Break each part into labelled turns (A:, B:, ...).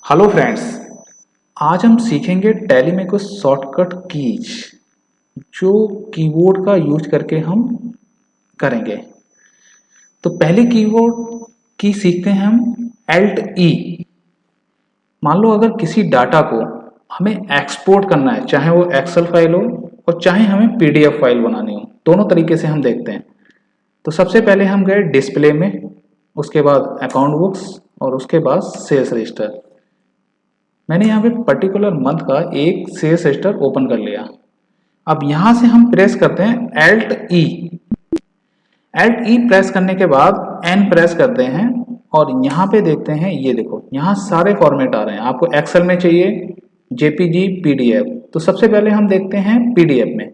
A: Hello friends, आज हम सीखेंगे टैली में कुछ शॉर्टकट कीज जो कीबोर्ड का यूज करके हम करेंगे। तो पहली कीबोर्ड की सीखते हैं हम Alt E। मान लो अगर किसी डाटा को हमें एक्सपोर्ट करना है, चाहे वो एक्सेल फाइल हो और चाहे हमें पीडीएफ फाइल बनानी हो, दोनों तरीके से हम देखते हैं। तो सबसे पहले हम गए डिस्प्ले में, उसके बाद अकाउंट बुक्स और उसके बाद सेल्स रजिस्टर। मैंने यहाँ पे पर्टिकुलर मंथ का एक सेल्स रजिस्टर ओपन कर लिया। अब यहाँ से हम प्रेस करते हैं Alt E। Alt E press करने के बाद N प्रेस करते हैं और यहाँ पे देखते हैं, ये देखो यहाँ सारे फॉर्मेट आ रहे हैं। आपको एक्सेल में चाहिए, जेपीजी, पीडीएफ। तो सबसे पहले हम देखते हैं पीडीएफ में।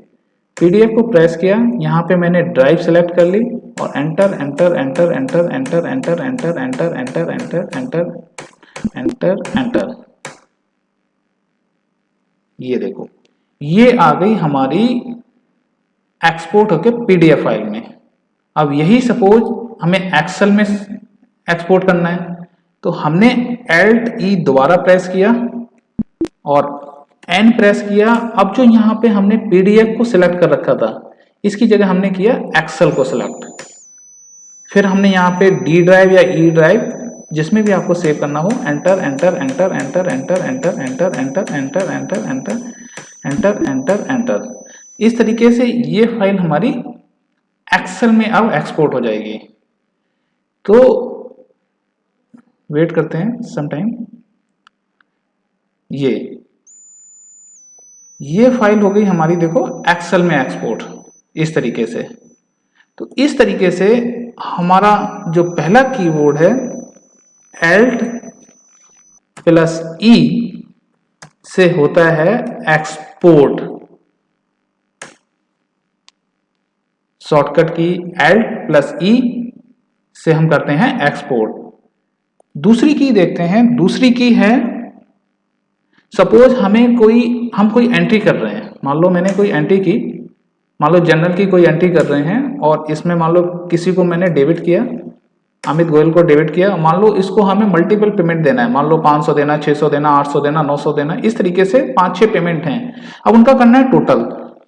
A: पीडीएफ को प्रेस किया, यहाँ पे मैंने ड्राइव सेलेक्ट कर ली और enter enter enter enter enter enter enter enter enter enter enter enter enter. ये देखो, ये आ गई हमारी एक्सपोर्ट होके पीडीएफ फाइल में। अब यही सपोज हमें एक्सेल में एक्सपोर्ट करना है, तो हमने Alt E दोबारा प्रेस किया और N प्रेस किया। अब जो यहाँ पे हमने पीडीएफ को सिलेक्ट कर रखा था, इसकी जगह हमने किया एक्सेल को सिलेक्ट। फिर हमने यहाँ पे डी ड्राइव या ई ड्राइव, जिसमें भी आपको सेव करना हो, enter enter enter enter enter enter enter enter enter enter enter enter enter enter. इस तरीके से ये फाइल हमारी एक्सेल में अब एक्सपोर्ट हो जाएगी। तो वेट करते हैं सम टाइम। ये फाइल हो गई हमारी, देखो एक्सेल में एक्सपोर्ट इस तरीके से। तो इस तरीके से हमारा जो पहला कीबोर्ड है Alt प्लस E से होता है एक्सपोर्ट। शॉर्टकट की Alt प्लस E से हम करते हैं एक्सपोर्ट। दूसरी की देखते हैं। दूसरी की है, सपोज हम कोई एंट्री कर रहे हैं। मान लो मैंने कोई एंट्री की, मान लो जनरल की कोई एंट्री कर रहे हैं और इसमें मान लो किसी को मैंने डेबिट किया, अमित गोयल को डेबिट किया। मान लो इसको हमें मल्टीपल पेमेंट देना है, मान लो 500 देना, 600 देना, 800 देना, 900 देना, इस तरीके से 5-6 पेमेंट हैं। अब उनका करना है टोटल।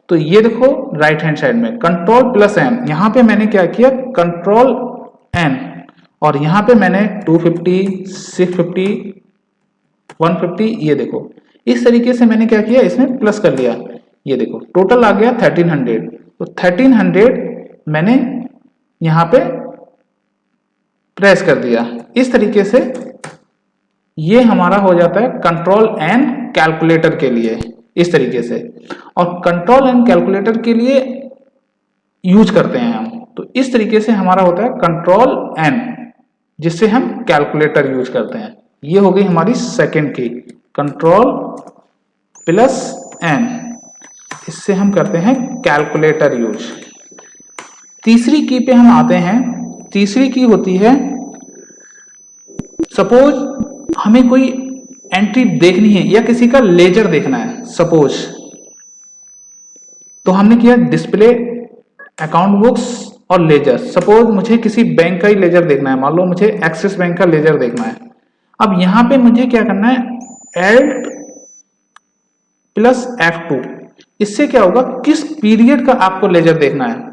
A: तो ये देखो राइट हैंड साइड में कंट्रोल प्लस एन, यहाँ पे मैंने क्या किया, कंट्रोल एन, और यहाँ पे मैंने 250, 650, 150, ये देखो इस तरीके से मैंने क्या किया, इसमें प्लस कर लिया। ये देखो टोटल आ गया 1300। तो 1300 मैंने यहाँ पे प्रेस कर दिया। इस तरीके से ये हमारा हो जाता है कंट्रोल एन कैलकुलेटर के लिए, इस तरीके से। और कंट्रोल एन कैलकुलेटर के लिए यूज करते हैं हम। तो इस तरीके से हमारा होता है कंट्रोल एन, जिससे हम कैलकुलेटर यूज करते हैं। ये हो गई हमारी सेकंड की, कंट्रोल प्लस एन, इससे हम करते हैं कैलकुलेटर यूज। तीसरी की पे हम आते हैं। तीसरी की होती है, सपोज हमें कोई एंट्री देखनी है या किसी का लेजर देखना है सपोज, तो हमने किया डिस्प्ले, अकाउंट बुक्स और लेजर। सपोज मुझे किसी बैंक का ही लेजर देखना है, मान लो मुझे एक्सिस बैंक का लेजर देखना है। अब यहां पे मुझे क्या करना है, Alt प्लस F2। इससे क्या होगा, किस पीरियड का आपको लेजर देखना है।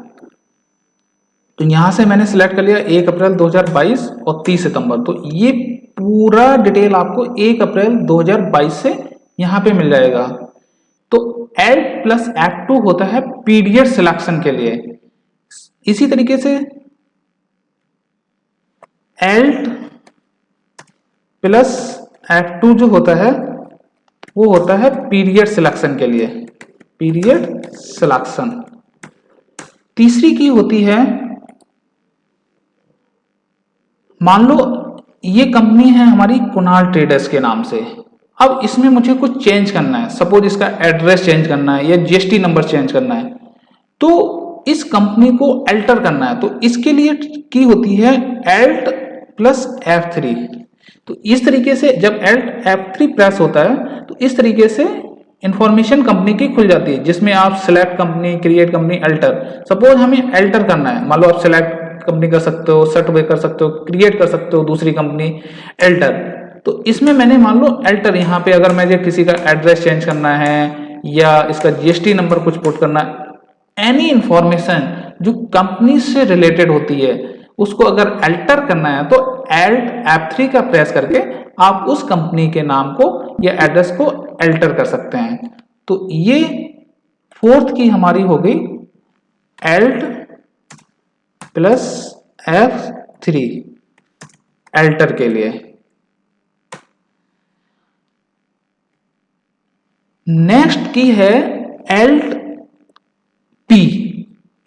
A: तो यहां से मैंने सिलेक्ट कर लिया 1 अप्रैल 2022 और 30 सितंबर। तो ये पूरा डिटेल आपको 1 अप्रैल 2022 से यहां पे मिल जाएगा। तो Alt प्लस F2 होता है पीरियड सिलेक्शन के लिए। इसी तरीके से Alt प्लस F2 जो होता है वो होता है पीरियड सिलेक्शन के लिए, पीरियड सिलेक्शन। तीसरी की होती है, मान लो ये कंपनी है हमारी कुणाल ट्रेडर्स के नाम से। अब इसमें मुझे कुछ चेंज करना है, सपोज इसका एड्रेस चेंज करना है या जीएसटी नंबर चेंज करना है, तो इस कंपनी को अल्टर करना है। तो इसके लिए की होती है Alt प्लस F3। तो इस तरीके से जब Alt F3 प्रेस होता है तो इस तरीके से इंफॉर्मेशन कंपनी की खुल जाती है, जिसमें आप select company, create company, alter. Suppose हमें अल्टर करना है, मान लो आप सिलेक्ट कंपनी कर सकते हो, सर्टिफाई कर सकते हो, क्रिएट कर सकते हो दूसरी कंपनी, अल्टर। तो इसमें मैंने मान लो अल्टर, यहाँ पे अगर मुझे किसी का एड्रेस चेंज करना है या इसका जीएसटी नंबर कुछ पुट करना है, एनी इंफॉर्मेशन जो कंपनी से रिलेटेड होती है उसको अगर अल्टर करना है तो Alt F3 का प्रेस करके आप उस कंपनी के नाम को या एड्रेस को अल्टर कर सकते हैं। तो ये फोर्थ की हमारी हो गई Alt प्लस F3 अल्टर के लिए। नेक्स्ट की है Alt P।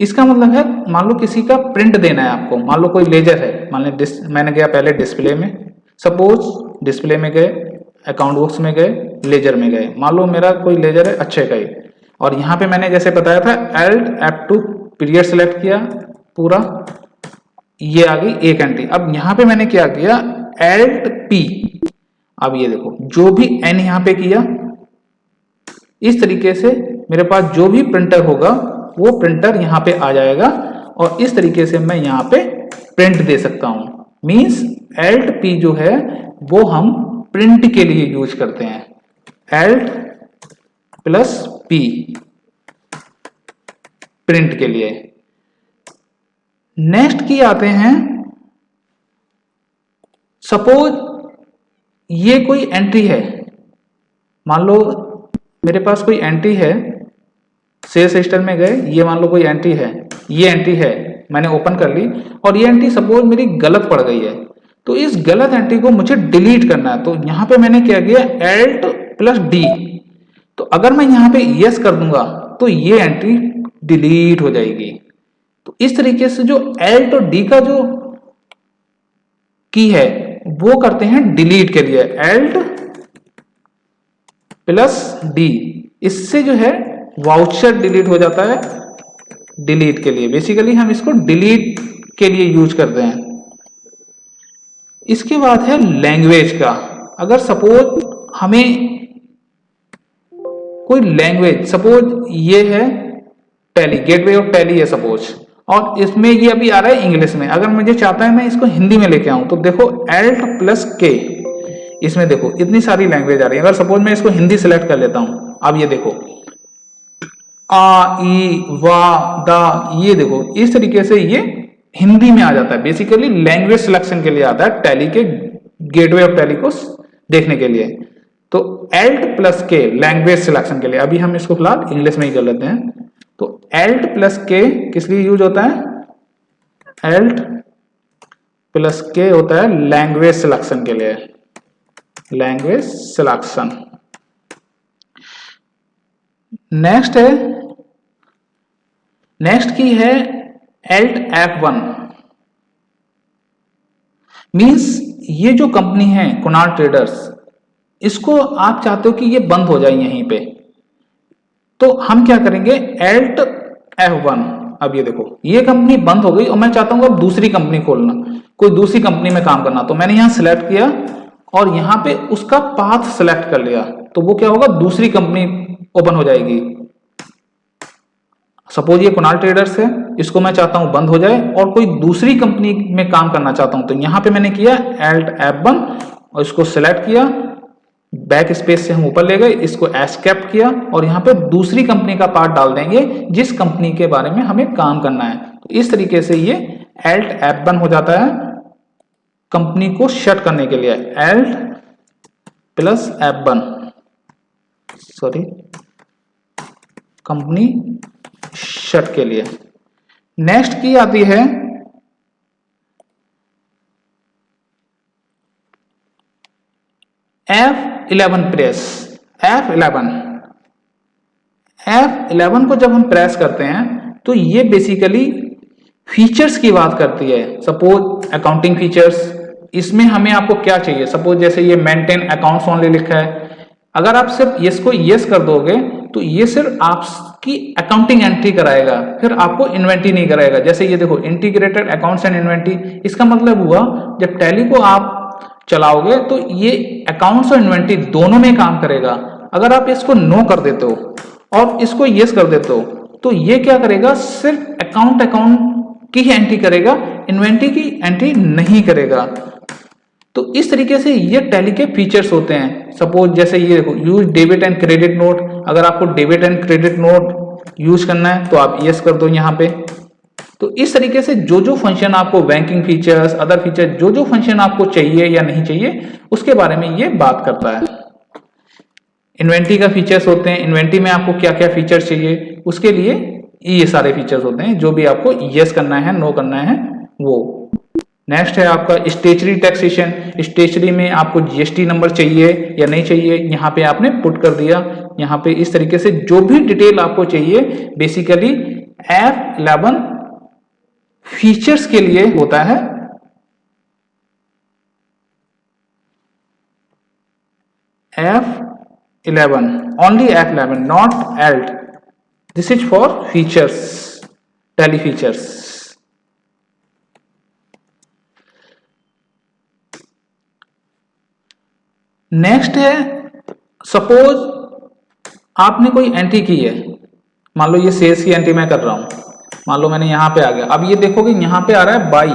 A: इसका मतलब है मान लो किसी का प्रिंट देना है आपको, मान लो कोई लेजर है, मान लो मैंने गया पहले डिस्प्ले में, सपोज डिस्प्ले में गए, अकाउंट बुक्स में गए, लेजर में गए, मान लो मेरा कोई लेजर है अच्छे का ही, और यहाँ पे मैंने जैसे बताया था Alt F2 पीरियड सेलेक्ट किया पूरा, ये आ गई एक एंट्री। अब यहाँ पे मैंने क्या किया Alt P, अब ये देखो जो भी N यहाँ पे किया, इस तरीके से मेरे पास जो भी प्रिंटर होगा वो प्रिंटर यहाँ पे आ जाएगा और इस तरीके से मैं यहाँ पे प्रिंट दे सकता हूं। मींस Alt P जो है वो हम प्रिंट के लिए यूज करते हैं, Alt प्लस P प्रिंट के लिए। नेक्स्ट की आते हैं, सपोज ये कोई एंट्री है, मान लो मेरे पास कोई एंट्री है, सेल्स रजिस्टर में गए, ये मान लो कोई एंट्री है, ये एंट्री है, मैंने ओपन कर ली और ये एंट्री सपोज मेरी गलत पड़ गई है, तो इस गलत एंट्री को मुझे डिलीट करना है। तो यहां पे मैंने क्या किया Alt प्लस D। तो अगर मैं यहां पे यस कर दूंगा तो ये एंट्री डिलीट हो जाएगी। तो इस तरीके से जो Alt और D का जो की है वो करते हैं डिलीट के लिए, Alt प्लस D। इससे जो है वाउचर डिलीट हो जाता है, डिलीट के लिए बेसिकली हम इसको डिलीट के लिए यूज करते हैं। इसके बाद है लैंग्वेज का। अगर सपोज हमें कोई लैंग्वेज, सपोज ये है टैली, गेटवे ऑफ टैली है सपोज, और इसमें ये अभी आ रहा है इंग्लिश में, अगर मुझे चाहता है मैं इसको हिंदी में लेके आऊं तो देखो Alt प्लस K, इसमें देखो इतनी सारी लैंग्वेज आ रही है। अगर सपोज मैं इसको हिंदी सेलेक्ट कर लेता हूं, अब ये देखो आ ई वा दा, ये देखो इस तरीके से ये हिंदी में आ जाता है। बेसिकली लैंग्वेज सिलेक्शन के लिए आता है, टैली के गेटवे ऑफ टैली को देखने के लिए। तो Alt plus K language selection के लिए, अभी हम इसको फिलहाल इंग्लिश में ही कर लेते हैं। तो Alt प्लस K किस लिए यूज होता है, Alt प्लस K होता है लैंग्वेज सिलेक्शन के लिए, लैंग्वेज सिलेक्शन। नेक्स्ट है, नेक्स्ट की है Alt F1। मींस ये जो कंपनी है कुणाल ट्रेडर्स, इसको आप चाहते हो कि ये बंद हो जाए यहीं पे, तो हम क्या करेंगे Alt F1। अब ये देखो ये कंपनी बंद हो गई और मैं चाहता हूं अब दूसरी कंपनी खोलना, कोई दूसरी कंपनी में काम करना, तो मैंने यहां सिलेक्ट किया और यहां पे उसका पाथ सिलेक्ट कर लिया, तो वो क्या होगा दूसरी कंपनी ओपन हो जाएगी। सपोज ये कुणाल ट्रेडर्स है, इसको मैं चाहता हूं बंद हो जाए और कोई दूसरी कंपनी में काम करना चाहता हूं, तो यहां पे मैंने किया Alt F1 और इसको सिलेक्ट किया, बैक स्पेस से हम ऊपर ले गए, इसको एस्केप किया और यहाँ पे दूसरी कंपनी का पार्ट डाल देंगे जिस कंपनी के बारे में हमें काम करना है। तो इस तरीके से ये Alt F1 हो जाता है कंपनी को शट करने के लिए, Alt plus F1, sorry company shut के लिए। नेक्स्ट की आती है F11 प्रेस। F11 को जब हम प्रेस करते हैं तो ये बेसिकली फीचर्स की बात करती है। सपोज अकाउंटिंग फीचर्स, इसमें हमें आपको क्या चाहिए, सपोज जैसे ये मेंटेन अकाउंट्स ओनली लिखा है, अगर आप सिर्फ इसको यस कर दोगे तो ये सिर्फ आपकी अकाउंटिंग एंट्री कराएगा, फिर आपको इन्वेंट्री नहीं कराएगा। जैसे ये देखो इंटीग्रेटेड अकाउंट्स एंड इन्वेंट्री, इसका मतलब हुआ जब टैली को आप चलाओगे तो ये अकाउंट्स और इन्वेंट्री दोनों में काम करेगा। अगर आप इसको नो कर देते हो और इसको यस कर देते हो तो ये क्या करेगा, सिर्फ अकाउंट की ही एंट्री करेगा, इन्वेंट्री की एंट्री नहीं करेगा। तो इस तरीके से ये टैली के फीचर्स होते हैं। सपोज जैसे ये देखो, use debit and credit note, अगर आपको debit and credit note use करना है तो आप यस कर दो यहाँ पे। तो इस तरीके से जो जो फंक्शन आपको, बैंकिंग फीचर्स, अदर फीचर, जो जो फंक्शन आपको चाहिए या नहीं चाहिए उसके बारे में ये बात करता है। इन्वेंटरी का फीचर्स होते हैं, इन्वेंटरी में आपको क्या क्या फीचर्स चाहिए उसके लिए ये सारे फीचर्स होते हैं, जो भी आपको यस करना है, नो करना है वो। नेक्स्ट है आपका स्टेशनरी टैक्सेशन। स्टेशनरी में आपको जीएसटी नंबर चाहिए या नहीं चाहिए, यहाँ पे आपने पुट कर दिया। यहाँ पे इस तरीके से जो भी डिटेल आपको चाहिए बेसिकली F11 फीचर्स के लिए होता है। F11 only F11 not alt, this is for features, tally features। Next है, सपोज आपने कोई एंट्री की है, मान लो ये सेल्स की एंट्री मैं कर रहा हूं, मान लो मैंने यहां पे आ गया। अब ये देखोगे यहां पे आ रहा है बाई।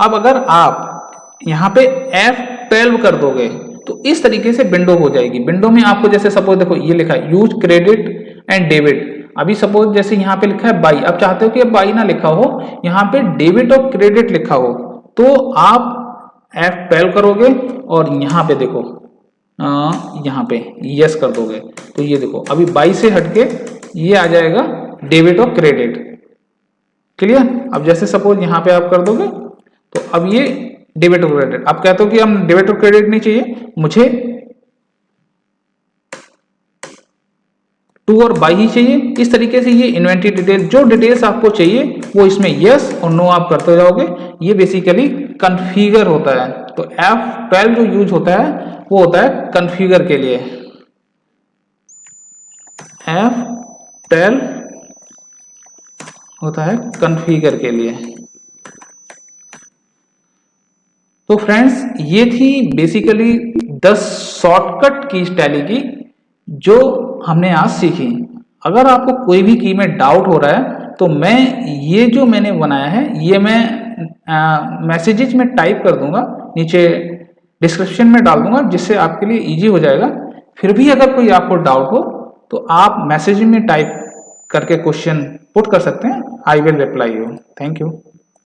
A: अब अगर आप यहां पे F12 कर दोगे तो इस तरीके से विंडो हो जाएगी। विंडो में आपको जैसे सपोज देखो ये लिखा है यूज क्रेडिट एंड डेबिट। अभी सपोज जैसे यहाँ पे लिखा है बाई, अब चाहते हो कि बाई ना लिखा हो, यहाँ पे डेबिट और क्रेडिट लिखा हो, तो आप F12 करोगे और यहाँ पे देखो यहाँ पे यस कर दोगे तो ये देखो अभी बाई से हटके ये आ जाएगा डेबिट और क्रेडिट। क्लियर? अब जैसे सपोज यहाँ पे आप कर दोगे तो अब ये डेबिट और क्रेडिट। आप कहते हो कि हम डेबिट और क्रेडिट नहीं चाहिए, मुझे टू और बाई ही चाहिए। इस तरीके से ये इन्वेंटरी डिटेल, जो डिटेल्स आपको चाहिए वो इसमें यस और नो आप करते जाओगे। ये बेसिकली कॉन्फ़िगर होता है। तो F12 जो यूज होता है वो होता है कॉन्फ़िगर के लिए। F12 होता है कॉन्फ़िगर के लिए। तो फ्रेंड्स ये थी बेसिकली 10 शॉर्टकट कीज टैली की जो हमने आज सीखी। अगर आपको कोई भी की में डाउट हो रहा है तो मैं ये जो मैंने बनाया है ये मैं मैसेजेस में टाइप कर दूंगा, नीचे डिस्क्रिप्शन में डाल दूंगा, जिससे आपके लिए इजी हो जाएगा। फिर भी अगर कोई आपको डाउट हो तो आप मैसेज में टाइप करके क्वेश्चन पुट कर सकते हैं। I will reply you. Thank you.